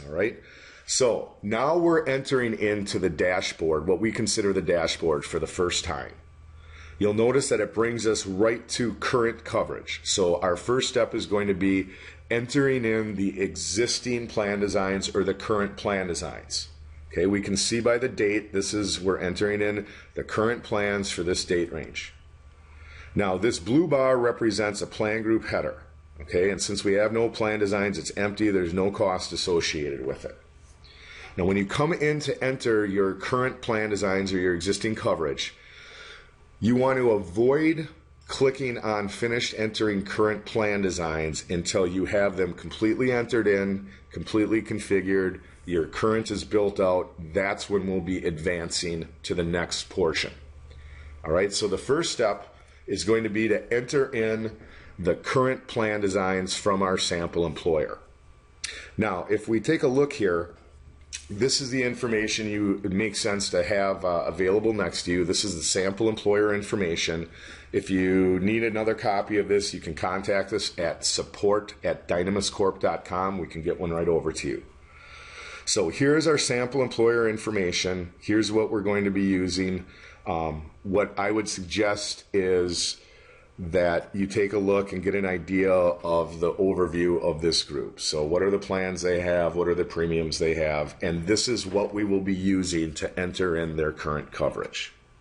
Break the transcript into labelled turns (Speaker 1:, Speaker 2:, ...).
Speaker 1: All right. So now we're entering into the dashboard, what we consider the dashboard, for the first time. You'll notice that it brings us right to current coverage. So our first step is going to be entering in the existing plan designs or the current plan designs. Okay, we can see by the date, we're entering in the current plans for this date range. Now this blue bar represents a plan group header. Okay, and since we have no plan designs, it's empty, there's no cost associated with it. Now when you come in to enter your current plan designs or your existing coverage, you want to avoid clicking on finished entering current plan designs until you have them completely entered in, completely configured, your current is built out. That's when we'll be advancing to the next portion. All right, so the first step is going to be to enter in the current plan designs from our sample employer. Now, if we take a look here, this is the information it makes sense to have available next to you. This is the sample employer information. If you need another copy of this, you can contact us at support@dynamuscorp.com. We can get one right over to you. So here's our sample employer information. Here's what we're going to be using. What I would suggest is that you take a look and get an idea of the overview of this group. So what are the plans they have? What are the premiums they have? And this is what we will be using to enter in their current coverage.